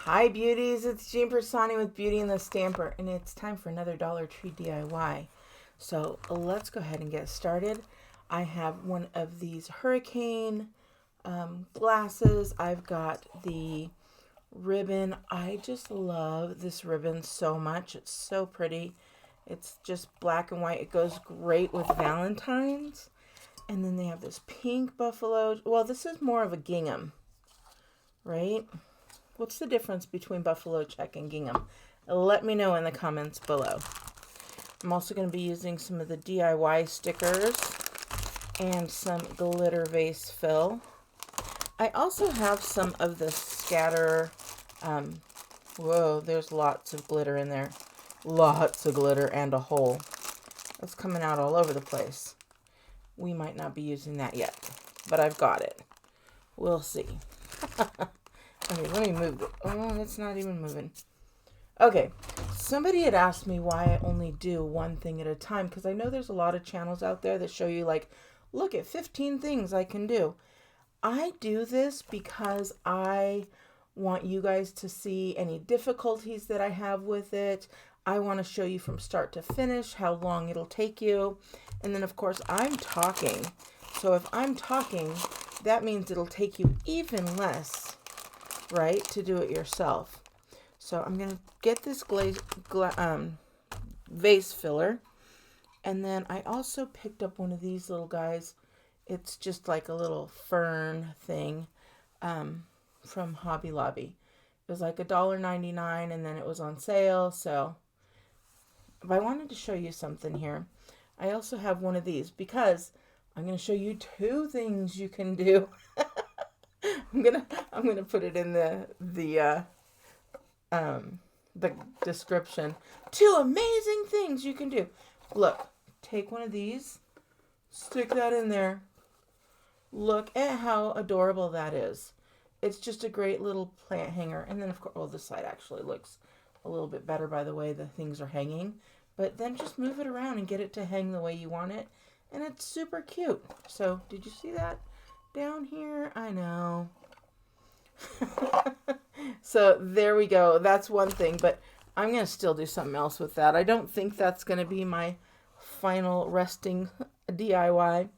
Hi beauties, it's Jean Piersanti with Beauty and the Stamper, and it's time for another Dollar Tree DIY. So let's go ahead and get started. I have one of these hurricane glasses. I've got the ribbon. I just love this ribbon so much. It's so pretty. It's just black and white. It goes great with Valentine's. And then they have this pink buffalo. Well, this is more of a gingham, right? What's the difference between buffalo check and gingham? Let me know in the comments below. I'm also going to be using some of the DIY stickers and some glitter vase fill. I also have some of the scatter. Whoa, there's lots of glitter in there. Lots of glitter and a hole. That's coming out all over the place. We might not be using that yet, but I've got it. We'll see. Okay, let me move it. Oh, it's not even moving. Okay, somebody had asked me why I only do one thing at a time, because I know there's a lot of channels out there that show you, like, look at 15 things I can do. I do this because I want you guys to see any difficulties that I have with it. I want to show you from start to finish how long it'll take you. And then, of course, I'm talking. So if I'm talking, that means it'll take you even less, right, to do it yourself. So I'm going to get this vase filler. And then I also picked up one of these little guys. It's just like a little fern thing from Hobby Lobby. It was like $1.99 and then it was on sale. So if I wanted to show you something here, I also have one of these because I'm going to show you two things you can do. I'm gonna put it in the description. Two amazing things you can do. Look, take one of these, stick that in there. Look at how adorable that is. It's just a great little plant hanger. And then, of course, this side actually looks a little bit better by the way the things are hanging. But then just move it around and get it to hang the way you want it. And it's super cute. So, did you see that down here? I know. So, there we go. That's one thing. But I'm going to still do something else with that. I don't think that's going to be my final resting DIY.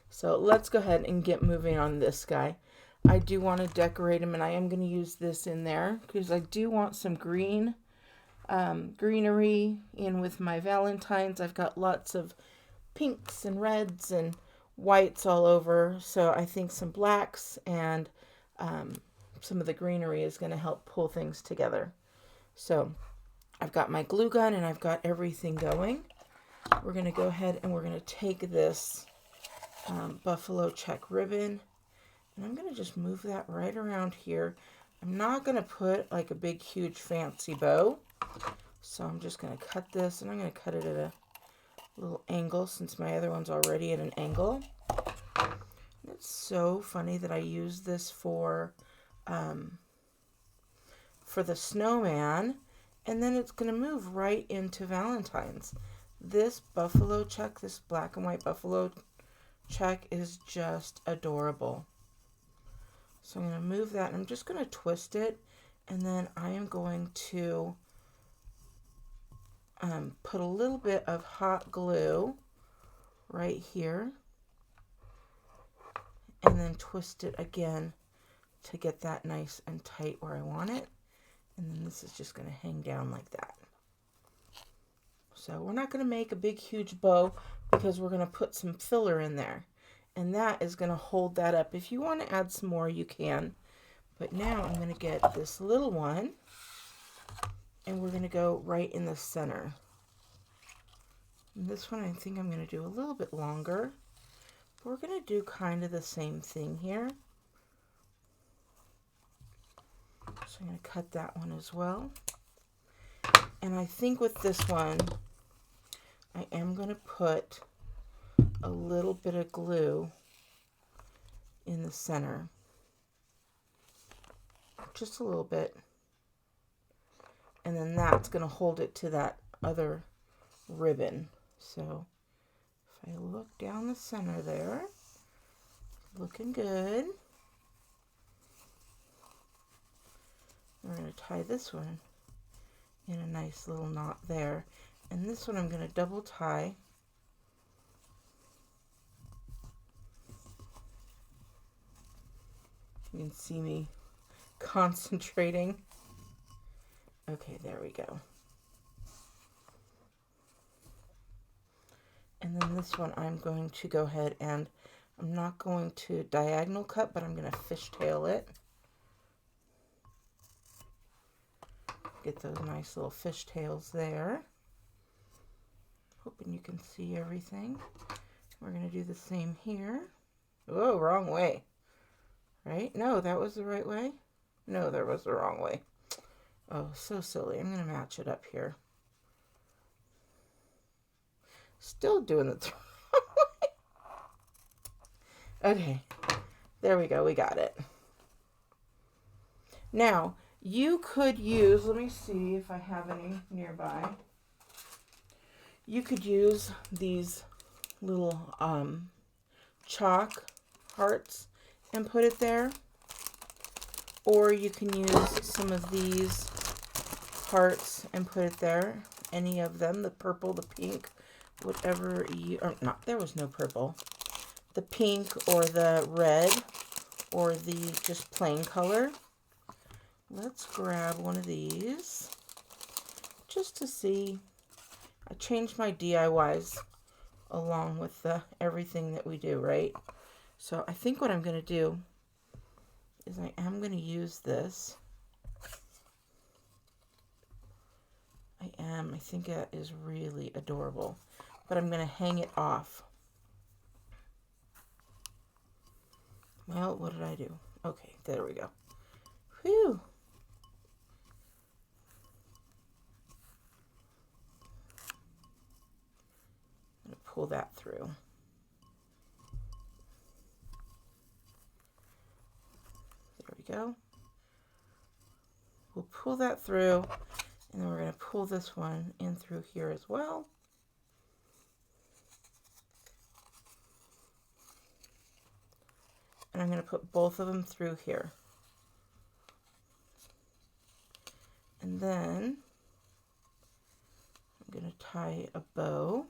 So, let's go ahead and get moving on this guy. I do want to decorate him, and I am going to use this in there because I do want some greenery in with my Valentines. I've got lots of pinks and reds and whites all over, so I think some blacks and some of the greenery is going to help pull things together. So I've got my glue gun and I've got everything going. We're going to go ahead and we're going to take this buffalo check ribbon, and I'm going to just move that right around here. I'm not going to put like a big huge fancy bow, so I'm just going to cut this, and I'm going to cut it at a little angle since my other one's already at an angle. It's so funny that I use this for the snowman, and then it's going to move right into Valentine's. This buffalo check, this black and white buffalo check is just adorable. So I'm going to move that, and I'm just going to twist it, and then I am going to put a little bit of hot glue right here, and then twist it again to get that nice and tight where I want it. And then this is just going to hang down like that. So we're not going to make a big huge bow because we're going to put some filler in there, and that is going to hold that up. If you want to add some more, you can. But now I'm going to get this little one, and we're going to go right in the center. And this one I think I'm going to do a little bit longer. But we're going to do kind of the same thing here. So I'm going to cut that one as well. And I think with this one, I am going to put a little bit of glue in the center. Just a little bit. And then that's going to hold it to that other ribbon. So if I look down the center there, looking good. All going to tie this one in a nice little knot there. And this one I'm going to double tie. You can see me concentrating. Okay, there we go. And then this one I'm going to go ahead and I'm not going to diagonal cut, but I'm going to fishtail it. Get those nice little fishtails there. Hoping you can see everything. We're going to do the same here. Oh, wrong way. Right? No, that was the right way. No, that was the wrong way. Oh, so silly. I'm going to match it up here. Still doing it the wrong way. Okay. There we go. We got it. Now, you could use, let me see if I have any nearby. You could use these little chalk hearts and put it there. Or you can use some of these hearts and put it there. Any of them, the purple, the pink, whatever you, or not, there was no purple. The pink or the red or the just plain color. Let's grab one of these just to see. I changed my DIYs along with everything that we do, right? So I think what I'm going to do is I am going to use this. I think it is really adorable, but I'm going to hang it off. Well, what did I do? Okay, there we go. Whew. I'm going to pull that through. There we go. We'll pull that through, and then we're going to pull this one in through here as well. And I'm going to put both of them through here. And then I'm going to tie a bow.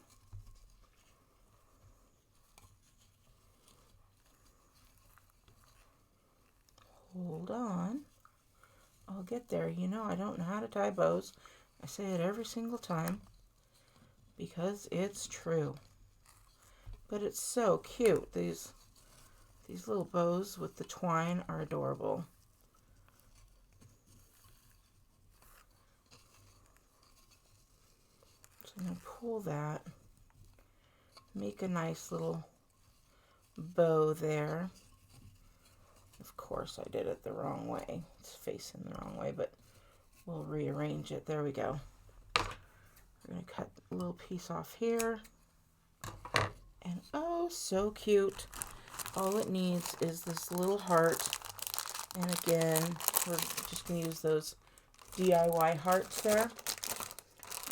Hold on. I'll get there. You know, I don't know how to tie bows. I say it every single time because it's true. But it's so cute. These little bows with the twine are adorable. So I'm going to pull that, make a nice little bow there. Of course, I did it the wrong way. It's facing the wrong way, but we'll rearrange it. There we go. We're going to cut a little piece off here. And oh, so cute. All it needs is this little heart. And again, we're just going to use those DIY hearts there.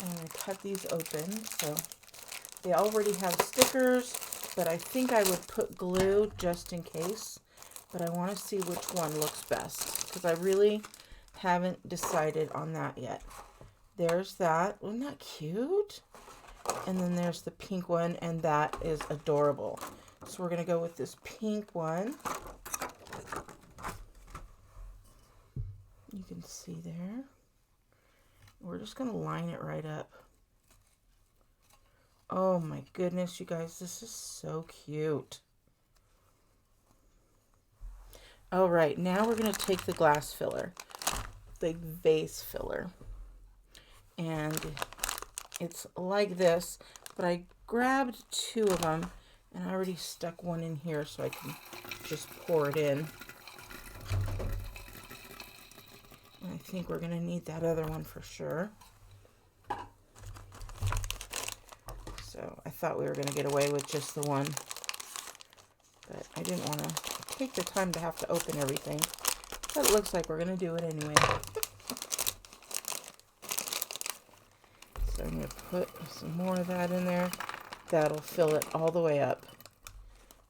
I'm going to cut these open. So they already have stickers, but I think I would put glue just in case. But I want to see which one looks best because I really haven't decided on that yet. There's that. Isn't that cute? And then there's the pink one, and that is adorable. So we're going to go with this pink one. You can see there. We're just going to line it right up. Oh my goodness, you guys, this is so cute. All right, now we're going to take the glass filler, the vase filler, and it's like this, but I grabbed two of them, and I already stuck one in here so I can just pour it in. And I think we're going to need that other one for sure. So I thought we were going to get away with just the one, but I didn't want to take the time to have to open everything, but it looks like we're going to do it anyway. So I'm going to put some more of that in there. That'll fill it all the way up.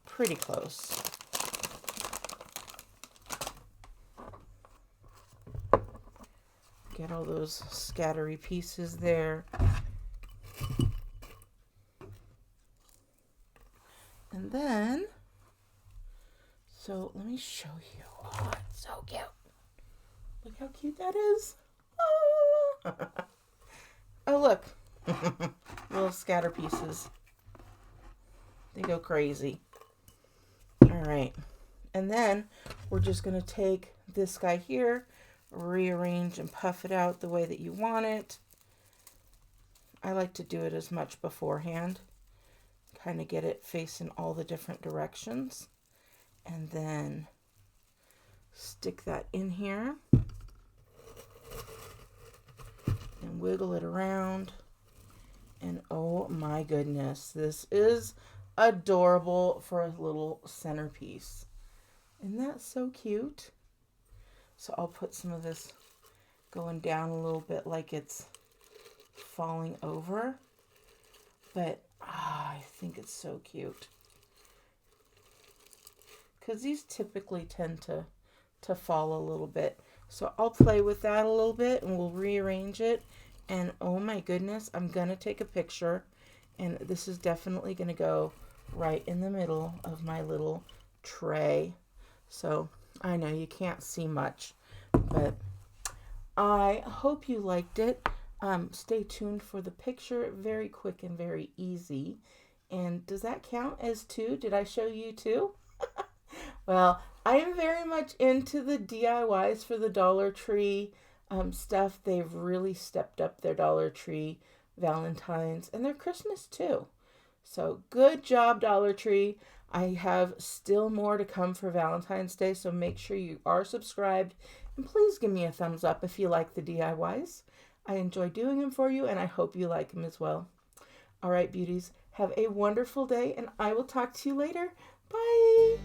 Pretty close. Get all those scattery pieces there. And then, so let me show you. Oh, it's so cute. Look how cute that is. Oh, oh look. Little scatter pieces. They go crazy. All right. And then we're just going to take this guy here, rearrange and puff it out the way that you want it. I like to do it as much beforehand. Kind of get it facing all the different directions. And then stick that in here. And wiggle it around. And oh my goodness, this is adorable for a little centerpiece. Isn't that so cute? So I'll put some of this going down a little bit like it's falling over. But I think it's so cute. Because these typically tend to fall a little bit. So I'll play with that a little bit and we'll rearrange it. And oh my goodness, I'm going to take a picture. And this is definitely going to go right in the middle of my little tray. So I know you can't see much, but I hope you liked it. Stay tuned for the picture. Very quick and very easy. And does that count as 2? Did I show you 2? Well, I am very much into the DIYs for the Dollar Tree stuff. They've really stepped up their Dollar Tree Valentines and their Christmas too. So good job, Dollar Tree. I have still more to come for Valentine's Day, so make sure you are subscribed. And please give me a thumbs up if you like the DIYs. I enjoy doing them for you, and I hope you like them as well. All right, beauties, have a wonderful day, and I will talk to you later. Bye.